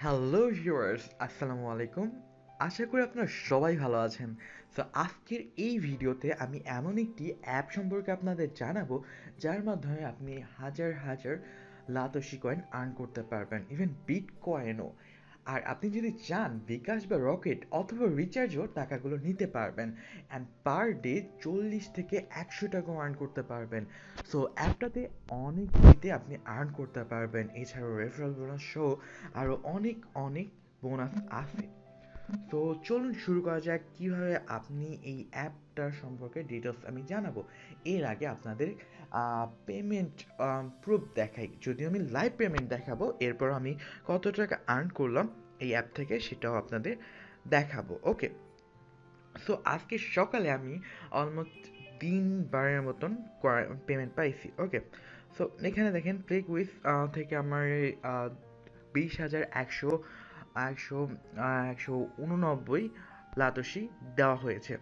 Hello viewers, আসসালামু আলাইকুম। আশা করি আপনারা সবাই ভালো আছেন। সো আজকের এই ভিডিওতে আমি এমন একটি অ্যাপ সম্পর্কে আপনাদের জানাবো যার মাধ্যমে আপনি হাজার হাজার লাতোশি কয়েন আর্ন করতে পারবেন, ইভেন বিট কয়েনও। আর আপনি যদি চান বিকাশ বা রকেট অথবা রিচার্জও টাকাগুলো নিতে পারবেন, অ্যান্ড পার ডে 40 থেকে 100 টাকাও আর্ন করতে পারবেন। সো অ্যাপটাতে অনেক ওয়েতে আপনি আর্ন করতে পারবেন, এছাড়াও রেফারেল বোনাস সহ আরও অনেক অনেক বোনাস আছে। তো চলুন শুরু করা যাক কিভাবে আপনি এই অ্যাপটার সম্পর্কে ডিটেলস আমি জানাবো। এর আগে আপনাদের পেমেন্ট প্রুফ দেখাই, যদিও আমি লাইভ পেমেন্ট দেখাবো, এরপর আমি কত টাকা আর্ন করলাম এই অ্যাপ থেকে সেটাও আপনাদের দেখাবো। ওকে, সো আজকে সকালে আমি অলমোস্ট 3 বারের মতন পেমেন্ট পাইছি। ওকে, সো এখানে দেখেন ক্লিক উইথ থেকে আমার 20,100 একশো একশো উননব্বই লাতসি দেওয়া হয়েছে,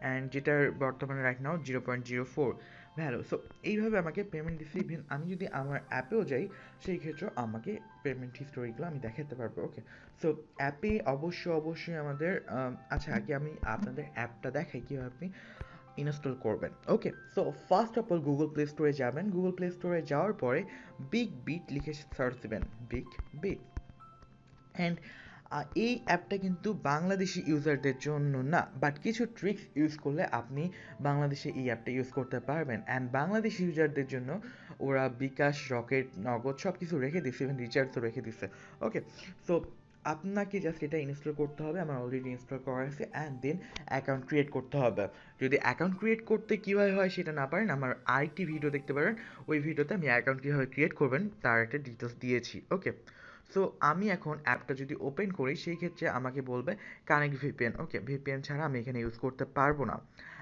অ্যান্ড যেটার বর্তমানে রাইট নাও 0.04 ভ্যালু। সো এইভাবে আমাকে পেমেন্ট দিচ্ছে। ইভেন আমি যদি আমার অ্যাপেও যাই সেই ক্ষেত্রেও আমাকে পেমেন্ট হিস্টোরিগুলো আমি দেখাতে পারবো। ওকে, সো অ্যাপে অবশ্যই আমাদের আচ্ছা, আগে আমি আপনাদের অ্যাপটা দেখাই কীভাবে আপনি ইনস্টল করবেন। Okay, so first of all Google Play স্টোরে যাবেন। গুগল প্লে স্টোরে যাওয়ার পরে বিগ বিট লিখে সার্চ দেবেন, বিগ বিট। অ্যান্ড এই অ্যাপটা কিন্তু বাংলাদেশি ইউজারদের জন্য না, বাট কিছু ট্রিক্স ইউজ করলে আপনি বাংলাদেশে এই অ্যাপটা ইউজ করতে পারবেন। অ্যান্ড বাংলাদেশি ইউজারদের জন্য ওরা বিকাশ, রকেট, নগদ সব কিছু রেখে দিচ্ছে, ইভেন রিচার্জও রেখে দিচ্ছে। ওকে, সো আপনাকে জাস্ট এটা ইনস্টল করতে হবে। আমার অলরেডি ইনস্টল করা আছে। অ্যান্ড দেন অ্যাকাউন্ট ক্রিয়েট করতে হবে। যদি অ্যাকাউন্ট ক্রিয়েট করতে কীভাবে হয় সেটা না পারেন, আমার আরেকটি ভিডিও দেখতে পারেন। ওই ভিডিওতে আমি অ্যাকাউন্ট কীভাবে ক্রিয়েট করবেন তার একটা ডিটেলস দিয়েছি। ওকে, সো আমি এখন অ্যাপটা যদি ওপেন করি সেই ক্ষেত্রে আমাকে বলবে কানেক্ট ভিপিএন। ওকে, ভিপিএন ছাড়া আমি এখানে ইউজ করতে পারবো না।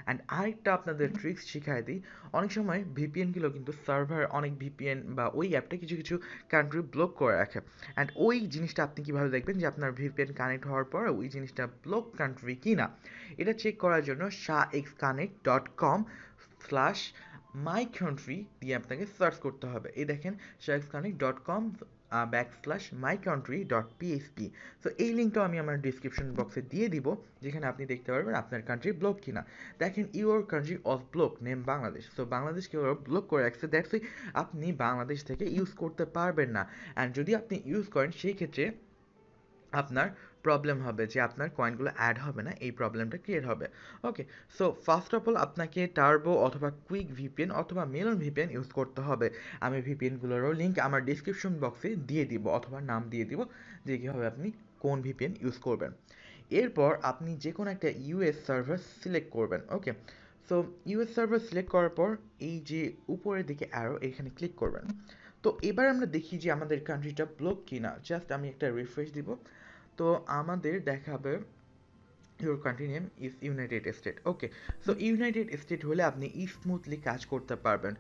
অ্যান্ড আরেকটা আপনাদের ট্রিক্স শিখাই দিই। অনেক সময় ভিপিএনগুলো কিন্তু সার্ভার, অনেক ভিপিএন বা ওই অ্যাপটা কিছু কিছু কান্ট্রি ব্লক করে রাখে। অ্যান্ড ওই জিনিসটা আপনি কীভাবে দেখবেন যে আপনার ভিপিএন কানেক্ট হওয়ার পর ওই জিনিসটা ব্লক কান্ট্রি কি না, এটা চেক করার জন্য shahexconnect.com/ মাই কান্ট্রি দিয়ে আপনাকে সার্চ করতে হবে। এই দেখেন shahexconnect.com /mycountry.php। সো এই লিঙ্কটাও আমি আমার ডিসক্রিপশন বক্সে দিয়ে দিব, যেখানে আপনি দেখতে পারবেন আপনার কান্ট্রি ব্লক কিনা। দেখেন your country of block name Bangladesh. So বাংলাদেশকে ওরা ব্লক করে রাখছে, দ্যাটস আপনি বাংলাদেশ থেকে ইউজ করতে পারবেন না। অ্যান্ড যদি আপনি ইউজ করেন সেই ক্ষেত্রে আপনার প্রবলেম হবে যে আপনার কয়েনগুলো অ্যাড হবে না, এই প্রবলেমটা ক্রিয়েট হবে। ওকে, সো ফার্স্ট অফ অল আপনাকে টার্বো অথবা কুইক ভিপিএন অথবা মেলন ভিপিএন ইউজ করতে হবে। আমি ভিপিএনগুলোরও লিঙ্ক আমার ডিসক্রিপশন বক্সে দিয়ে দিব অথবা নাম দিয়ে দিব যে কীভাবে আপনি কোন ভিপিএন ইউজ করবেন। এরপর আপনি যে কোনো একটা ইউএস সার্ভার সিলেক্ট করবেন। Okay, so US server select করার পর এই যে উপরের দিকে অ্যারো এখানে ক্লিক করবেন। তো এবার আমরা দেখি যে আমাদের কান্ট্রিটা ব্লক কিনা। জাস্ট আমি একটা রিফ্রেশ দিব। তো আমাদের দেখাবে your country name is United state. Okay, so United state হলে আপনি স্মুথলি কাজ করতে পারবেন।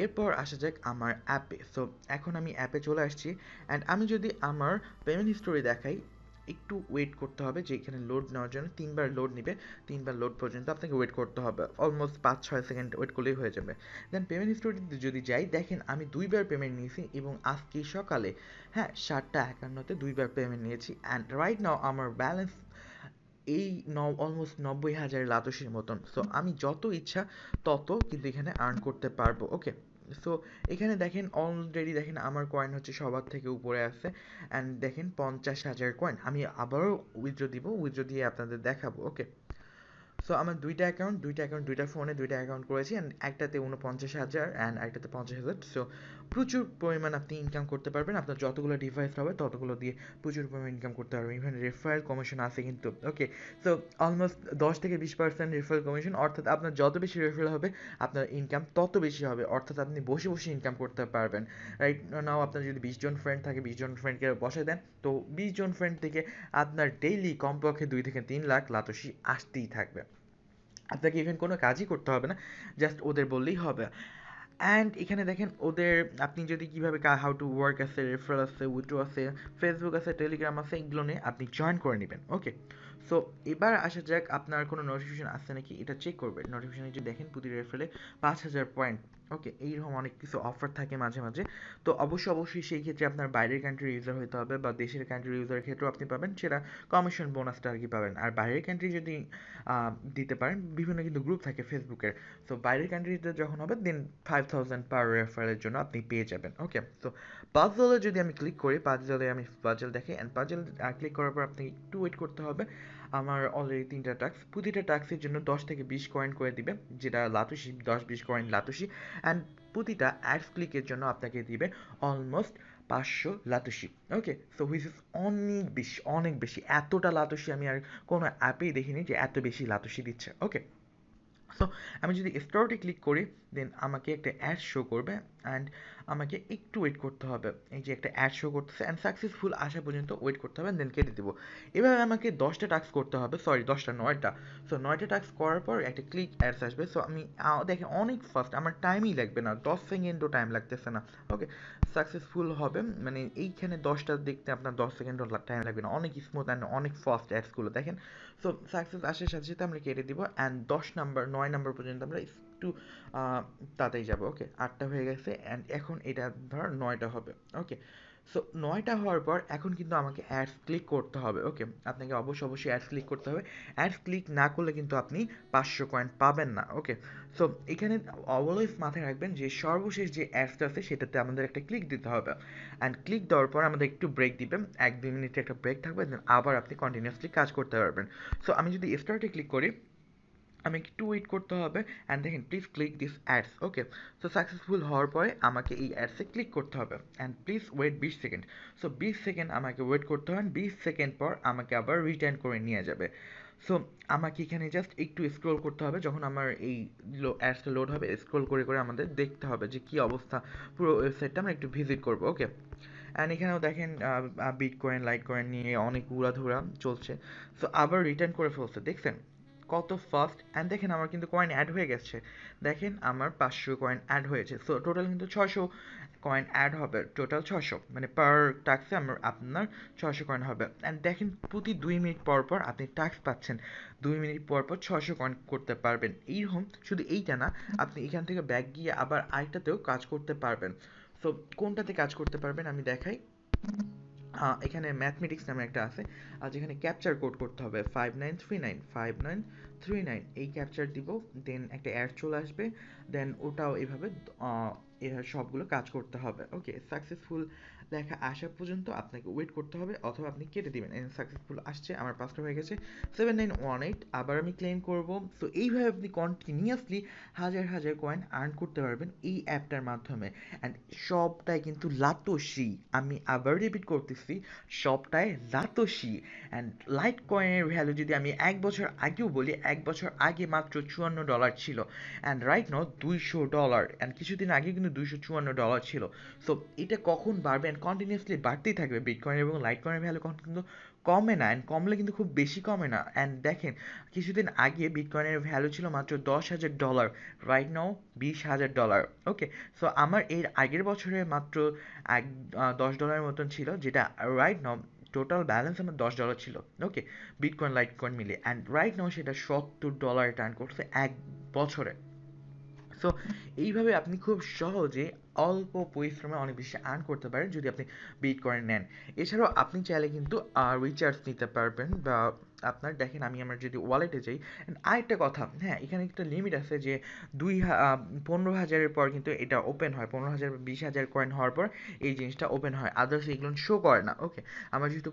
এরপর আসা যাক আমার অ্যাপে। সো এখন আমি অ্যাপে চলে আসছি। অ্যান্ড আমি যদি আমার পেমেন্ট হিস্টোরি দেখাই, একটু ওয়েট করতে হবে, যে এখানে লোড নেওয়ার জন্য 3 বার লোড নেবে। 3 বার লোড পর্যন্ত আপনাকে ওয়েট করতে হবে, অলমোস্ট 5-6 সেকেন্ড ওয়েট করলেই হয়ে যাবে। দেন পেমেন্ট হিস্টোরিতে যদি যাই, দেখেন আমি 2 বার পেমেন্ট নিয়েছি এবং আজকে সকালে, হ্যাঁ, 7টা 51-তে 2 বার পেমেন্ট নিয়েছি। অ্যান্ড রাইট নাও আমার ব্যালেন্স এই অলমোস্ট 90,000 লাতসির মতন। সো আমি যত ইচ্ছা তত কিন্তু এখানে আর্ন করতে পারবো। ওকে, সো এখানে দেখেন অলরেডি দেখেন আমার কয়েন হচ্ছে সবার থেকে উপরে আছে। অ্যান্ড দেখেন 50,000 কয়েন। আমি আবারও উইথড্র দিব, উইথড্র দিয়ে আপনাদের দেখাবো। ওকে, সো আমার দুইটা ফোনে দুইটা অ্যাকাউন্ট করেছি। অ্যান্ড একটাতে 49,000 অ্যান্ড একটাতে 50,000। সো প্রচুর পরিমাণ আপনি ইনকাম করতে পারবেন। আপনার যতগুলো ডিভাইস হবে ততগুলো দিয়ে প্রচুর পরিমাণ ইনকাম করতে পারবেন। ইভেন রেফারেল কমিশন আছে কিন্তু। ওকে, সো অলমোস্ট 10 থেকে 20% রেফারেল কমিশন, অর্থাৎ আপনার যত বেশি রেফারেল হবে আপনার ইনকাম তত বেশি হবে, অর্থাৎ আপনি বসে বসে ইনকাম করতে পারবেন। রাইট নাও আপনার যদি 20 জন ফ্রেন্ড থাকে, 20 জন ফ্রেন্ডকে বসায় দেন, তো 20 জন ফ্রেন্ড থেকে আপনার ডেইলি কমপক্ষে 2 থেকে 3 লাখ লাতসি আসতেই থাকবে। আপনাকে ইভেন কোনো কাজই করতে হবে না, জাস্ট ওদের বললেই হবে। অ্যান্ড এখানে দেখেন ওদের, আপনি যদি কীভাবে হাউ টু ওয়ার্ক আছে, রেফারেল আছে, উইথড্র আছে, ফেসবুক আছে, টেলিগ্রাম আছে, এগুলো নিয়ে আপনি জয়েন করে নেবেন। ওকে, সো এবার আসা যাক আপনার কোনো নোটিফিকেশন আসছে নাকি এটা চেক করবেন। নোটিফিকেশানে যদি দেখেন প্রতি রেফারেলে 5,000 পয়েন্ট ওকে, এইরকম অনেক কিছু অফার থাকে মাঝে মাঝে। তো অবশ্যই সেই ক্ষেত্রে আপনার বাইরের কান্ট্রির ইউজার হতে হবে, বা দেশের কান্ট্রির ইউজারের ক্ষেত্রেও আপনি পাবেন সেটা কমিশন বোনাসটা আর কি পাবেন। আর বাইরের কান্ট্রি যদি দিতে পারেন, বিভিন্ন কিন্তু গ্রুপ থাকে ফেসবুকের। তো বাইরের কান্ট্রিতে যখন হবে দেন 5000 পার রেফারের জন্য আপনি পেয়ে যাবেন। ওকে, তো পাজলে যদি আমি ক্লিক করি, পাজলে আমি পাজল দেখি, অ্যান্ড পাজল ক্লিক করার পর আপনি একটু ওয়েট করতে হবে। আমার অলরেডি 3টা টাস্ক, প্রতিটা টাস্কের জন্য 10 থেকে 20 কয়েন করে দিবে, যেটা লাতুশি, 10-20 কয়েন লাতুশি। অ্যান্ড প্রতিটা অ্যাডস ক্লিকের জন্য আপনাকে দিবে অলমোস্ট 500 লাতুশি। ওকে, সো হুইচ ইজ অনেক বেশি। এতটা লাতুশি আমি আর কোনো অ্যাপেই দেখিনি যে এত বেশি লাতুশি দিচ্ছে। ওকে, সো আমি যদি স্টোরটি ক্লিক করি, দেন আমাকে একটা অ্যাড শো করবে, অ্যান্ড আমাকে একটু ওয়েট করতে হবে। এই যে একটা অ্যাড শো করতেছে, অ্যান্ড সাকসেসফুল আসা পর্যন্ত ওয়েট করতে হবে, দেন কেটে দেবো। এভাবে আমাকে 10টা টাস্ক করতে হবে, সরি 10টা 9টা। সো 9টা টাস্ক করার পর একটা ক্লিক অ্যাডস আসবে। সো আমি দেখে অনেক ফাস্ট, আমার টাইমই লাগবে না, 10 সেকেন্ডও টাইম লাগতেছে না। ওকে, সাকসেসফুল হবে, মানে এইখানে 10টা দেখতে আপনার 10 সেকেন্ডও টাইম লাগবে না, অনেক স্মুথ অ্যান্ড অনেক ফাস্ট অ্যাডসগুলো দেখেন। সো সাকসেস আসার সাথে সাথে আমরা কেটে দিব, অ্যান্ড 9 নাম্বার পর্যন্ত আমরা একটু তাড়াতাড়ি যাবো। ওকে, 8টা হয়ে গেছে, অ্যান্ড এখন এটা ধর 9টা হবে। ওকে, সো 9টা হওয়ার পর এখন কিন্তু আমাকে অ্যাডস ক্লিক করতে হবে। ওকে, আপনাকে অবশ্যই অ্যাডস ক্লিক করতে হবে। অ্যাডস ক্লিক না করলে কিন্তু আপনি 500 কয়েন পাবেন না। ওকে, সো এখানে অলওয়েজ মাথায় রাখবেন যে সর্বশেষ যে অ্যাডসটা আছে সেটাতে আমাদের একটা ক্লিক দিতে হবে, অ্যান্ড ক্লিক দেওয়ার পর আমাদের একটু ব্রেক দিবেন, 1-2 মিনিটের একটা ব্রেক থাকবে, দেন আবার আপনি কন্টিনিউয়াসলি কাজ করতে পারবেন। সো আমি যদি স্টার্টে ক্লিক করি, আমি একটু ওয়েট করতে হবে, অ্যান্ড দেখেন please click this ads. Okay, so successful হওয়ার পরে আমাকে এই অ্যাডসে ক্লিক করতে হবে, and please wait 20 second. So 20 second আমাকে ওয়েট করতে হবে, 20 সেকেন্ড পর আমাকে আবার রিটার্ন করে নিয়ে যাবে। সো আমাকে এখানে জাস্ট একটু স্ক্রোল করতে হবে, যখন আমার এই অ্যাডসটা লোড হবে স্ক্রোল করে করে আমাদের দেখতে হবে যে কী অবস্থা, পুরো ওয়েবসাইটটা আমরা একটু ভিজিট করবো। ওকে, অ্যান্ড এখানেও দেখেন বিটকয়েন লাইটকয়েন নিয়ে অনেক উড়াধুরা চলছে। সো আবার রিটার্ন করে ফেলছে, দেখছেন কত ফাস্ট। অ্যান্ড দেখেন আমার কিন্তু কয়েন অ্যাড হয়ে গেছে, দেখেন আমার 500 কয়েন অ্যাড হয়েছে। সো টোটাল কিন্তু 600 কয়েন অ্যাড হবে, টোটাল 600, মানে পার টাস্কে আমার আপনার 600 কয়েন হবে। অ্যান্ড দেখেন প্রতি 2 মিনিট পর পর আপনি টাস্ক পাচ্ছেন, 2 মিনিট পর পর 600 কয়েন করতে পারবেন। এইরকম শুধু এইটা না, আপনি এখান থেকে ব্যাক গিয়ে আবার আরেকটাতেও কাজ করতে পারবেন। সো কোনটাতে কাজ করতে পারবেন আমি দেখাই। এখানে ম্যাথমেটিক্স নামে একটা আছে, আর যেখানে ক্যাপচার কোড করতে হবে 5939 এই ক্যাপচার দিব, দেন একটা অ্যাড চলে আসবে, দেন ওটাও এভাবে এভাবে সবগুলো কাজ করতে হবে। ওকে, সাকসেসফুল লেখা আসা পর্যন্ত আপনাকে ওয়েট করতে হবে, অথবা আপনি কেটে দিবেন। সাকসেসফুল আসছে, আমার 5টা হয়ে গেছে, 7918, আবার আমি ক্লেম করব। সো এইভাবে আপনি কন্টিনিউয়াসলি হাজার হাজার কয়েন আর্ন করতে পারবেন এই অ্যাপটার মাধ্যমে, অ্যান্ড সবটাই কিন্তু লাতোশি। আমি আবার রিপিট করতেছি, সবটাই লাতোশি। অ্যান্ড লাইট কয়েনের ভ্যালু যদি আমি 1 বছর আগেও বলি, 1 বছর আগে মাত্র $54 ছিল, অ্যান্ড রাইট নাও $200, অ্যান্ড কিছুদিন আগে কিন্তু $254 ছিল। সো এটা কখন বাড়বে, অ্যান্ড কন্টিনিউয়াসলি বাড়তেই থাকবে। বিটকয়েন এবং লাইট কয়েনের ভ্যালু কখন কিন্তু কমে না, অ্যান্ড কমলে কিন্তু খুব বেশি কমে না। অ্যান্ড দেখেন কিছুদিন আগে বিটকয়েনের ভ্যালু ছিল মাত্র $10,000, রাইট নাও $20,000। ওকে, সো আমার এর আগের বছরে মাত্র $10 মতন ছিল, যেটা রাইট নাও টোটাল ব্যালেন্স আমার $10 ছিল। ওকে, বিটকয়েন লাইট কয়েন মিলে, অ্যান্ড রাইট নাও সেটা $70 টার্ন করছে 1 বছরে। সো এইভাবে আপনি খুব সহজে অল্প পরিশ্রমে অনেক বেশি আর্ন করতে পারেন যদি আপনি বিটকয়েন নেন। এছাড়াও আপনি চাইলে কিন্তু রিচার্জ নিতে পারবেন, বা আপনার দেখেন আমি আমার যদি ওয়ালেটে যাই, আরেকটা কথা, হ্যাঁ এখানে একটা লিমিট আছে যে 15,000-এর পর কিন্তু এটা ওপেন হয়, 15,000 বা 20,000 কয়েন হওয়ার পর এই জিনিসটা ওপেন হয়, আদার্স এগুলো শো করে না। ওকে, আমার যেহেতু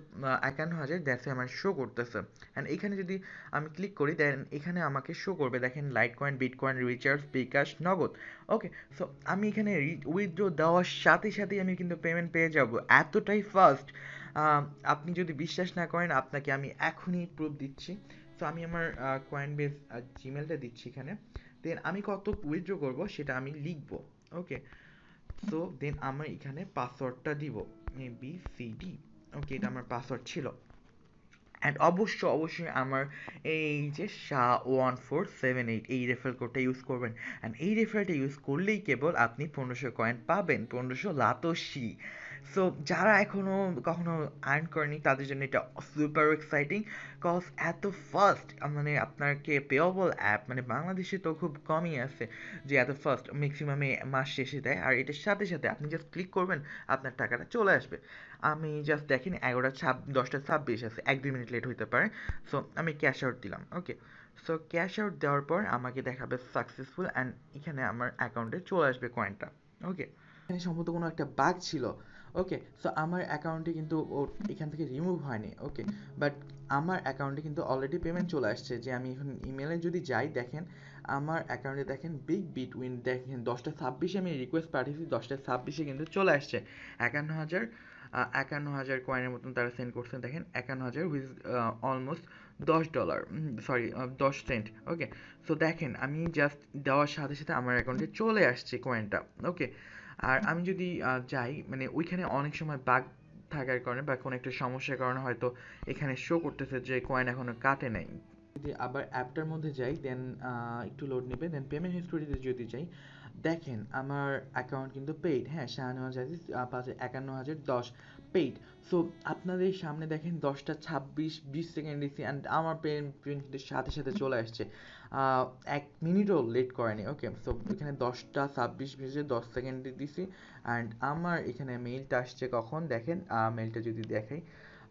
51,000, দ্যাটস আমার শো করতেছে। অ্যান্ড এখানে যদি আমি ক্লিক করি, দেন এখানে আমাকে শো করবে, দেখেন লাইট কয়েন, বিটকয়েন, রিচার্জ, বিকাশ, নগদ। ওকে, সো আমি এখানে উইথড্র দেওয়ার সাথে সাথেই আমি কিন্তু পেমেন্ট পেয়ে যাব, এতটাই ফাস্ট। আপনি যদি বিশ্বাস না করেন, আপনাকে আমি এখনই প্রুফ দিচ্ছি। সো আমি আমার কয়েন বেস জিমেলটা দিচ্ছি এখানে, দেন আমি কত উইথড্র করব সেটা আমি লিখব। ওকে, সো দেন আমার এখানে পাসওয়ার্ডটা দিব, ABCD। ওকে, এটা আমার পাসওয়ার্ড ছিল। অ্যান্ড অবশ্যই আমার এই যে SHA1478 এই রেফারেল কোডটা ইউজ করবেন, অ্যান্ড এই রেফারেলটা ইউজ করলেই কেবল আপনি 1500 কয়েন পাবেন, 1500 লাতোশি। সো যারা এখনো কখনো আর্ন করেনি তাদের জন্য এটা সুপার এক্সাইটিং, কজ এত ফাস্ট, মানে আপনাকে পেয়েবল অ্যাপ মানে বাংলাদেশে তো খুব কমই আছে যে এত ফাস্ট ম্যাক্সিমামে মাস শেষে দেয়, আর এটার সাথে সাথে আপনি জাস্ট ক্লিক করবেন আপনার টাকাটা চলে আসবে। আমি জাস্ট দেখেন 10টা 26 আছে, 1-2 মিনিট লেট হইতে পারে। সো আমি ক্যাশ আউট দিলাম, ওকে। সো ক্যাশ আউট দেওয়ার পর আমাকে দেখাবে সাকসেসফুল, অ্যান্ড এখানে আমার অ্যাকাউন্টে চলে আসবে কয়েনটা, ওকে। এখানে সম্ভবত কোনো একটা বাগ ছিল, ওকে। সো আমার অ্যাকাউন্টে কিন্তু এখান থেকে রিমুভ হয়নি, ওকে। বাট আমার অ্যাকাউন্টে কিন্তু অলরেডি পেমেন্ট চলে আসছে। যে আমি এখন ইমেলে যদি যাই, দেখেন আমার অ্যাকাউন্টে দেখেন বিগ বিটউইন, দেখেন 10টা 26 আমি রিকোয়েস্ট পাঠিয়েছি, 10টা 26 কিন্তু চলে আসছে 51,000, 51,000 কয়েনের মতন তারা সেন্ড করছেন। দেখেন 51,000 which almost $10, sorry 10 cent, okay. So দেখেন আমি জাস্ট দেওয়ার সাথে সাথে আমার অ্যাকাউন্টে চলে আসছে কয়েনটা, ওকে। আর আমি যদি যাই, মানে ওইখানে অনেক সময় বাগ থাকার কারণে বা কোনো একটা সমস্যার কারণে হয়তো এখানে শো করতেছে যে কয়েন এখনো কাটে নাই। যদি আবার অ্যাপটার মধ্যে যাই, দেন একটু লোড নেবে, দেন পেমেন্ট হিস্টোরিতে যদি যাই, দেখেন আমার অ্যাকাউন্ট কিন্তু পেইড, হ্যাঁ, 51,010 পেইড। সো আপনাদের সামনে দেখেন 10টা 26 20 সেকেন্ড দিচ্ছি, অ্যান্ড আমার পেমেন্ট কিন্তু সাথে সাথে চলে আসছে, 1 মিনিটও লেট করেনি, ওকে। সো এখানে 10টা 26 ভেজে 10 সেকেন্ড দিছি, অ্যান্ড আমার এখানে মেইলটা আসছে কখন দেখেন, মেইলটা যদি দেখাই,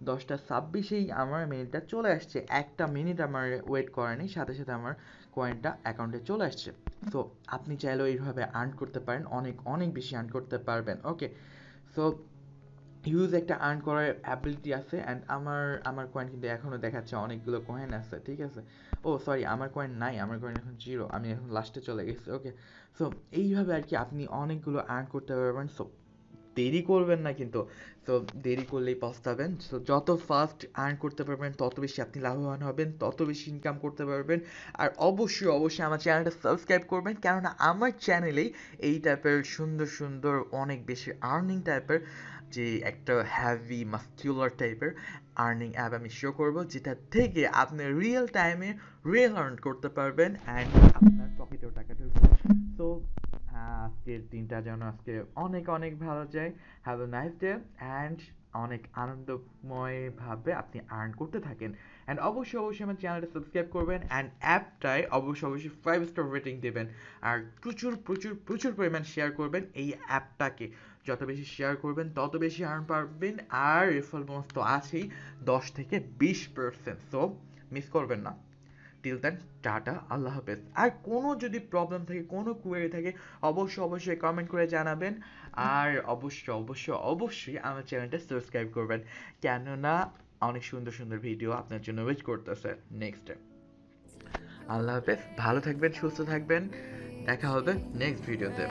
10টা 26 আমার মেইলটা চলে আসছে, 1 মিনিট আমার ওয়েট করেনি, সাথে সাথে আমার কয়েনটা অ্যাকাউন্টে চলে আসছে। সো আপনি চাইলেও এইভাবে আর্ন করতে পারেন, অনেক অনেক বেশি আর্ন করতে পারবেন, ওকে। সো হিউজ একটা আর্ন করার অ্যাবিলিটি আছে, অ্যান্ড আমার কয়েন কিন্তু এখনও দেখাচ্ছে অনেকগুলো কয়েন আছে, ঠিক আছে। ও সরি, আমার কয়েন নাই, আমার কয়েন এখন 0, আমি এখন লাস্টে চলে গেছি, ওকে। সো এইভাবে আর কি আপনি অনেকগুলো আর্ন করতে পারবেন। সো দেরি করবেন না কিন্তু, তো দেরি করলেই পস্তাবেন। সো যত ফাস্ট আর্ন করতে পারবেন তত বেশি আপনি লাভবান হবেন, তত বেশি ইনকাম করতে পারবেন। আর অবশ্যই অবশ্যই আমার চ্যানেলটা সাবস্ক্রাইব করবেন, কেননা আমার চ্যানেলেই এই টাইপের সুন্দর সুন্দর অনেক বেশি আর্নিং টাইপের, যে একটা হ্যাভি মাস্কিউলার টাইপের আর্নিং অ্যাপ আমি শো করবো, যেটা থেকে আপনি রিয়েল টাইমে রিয়েল আর্ন করতে পারবেন, অ্যান্ড আপনার পকেটেও টাকা ঢুকবে। সো আজকের দিনটা যেন আজকে অনেক অনেক ভালো যায়। Have a nice day, and অনেক আনন্দময়ভাবে আপনি আর্ন করতে থাকেন। অ্যান্ড অবশ্যই অবশ্যই আমার চ্যানেলটা সাবস্ক্রাইব করবেন, অ্যান্ড অ্যাপটায় অবশ্যই অবশ্যই 5 স্টার রেটিং দেবেন, আর প্রচুর প্রচুর প্রচুর পরিমাণ শেয়ার করবেন এই অ্যাপটাকে। যত বেশি শেয়ার করবেন তত বেশি আর্ন পারবেন, আর রেফারেল বোনাস তো আছেই 10 থেকে 20%, সো মিস করবেন না। টিল দেন, টাটা, আল্লাহ হাফেজ। আর কোনো যদি প্রবলেম থাকে, কোনো কোয়েরি থাকে, অবশ্যই অবশ্যই কমেন্ট করে জানাবেন, আর অবশ্যই অবশ্যই অবশ্যই আমার চ্যানেলটা সাবস্ক্রাইব করবেন, কেননা অনেক সুন্দর সুন্দর ভিডিও আপনার জন্য ওয়েট করতেছে নেক্সট। আল্লাহ হাফেজ, ভালো থাকবেন, সুস্থ থাকবেন, দেখা হবে নেক্সট ভিডিওতে।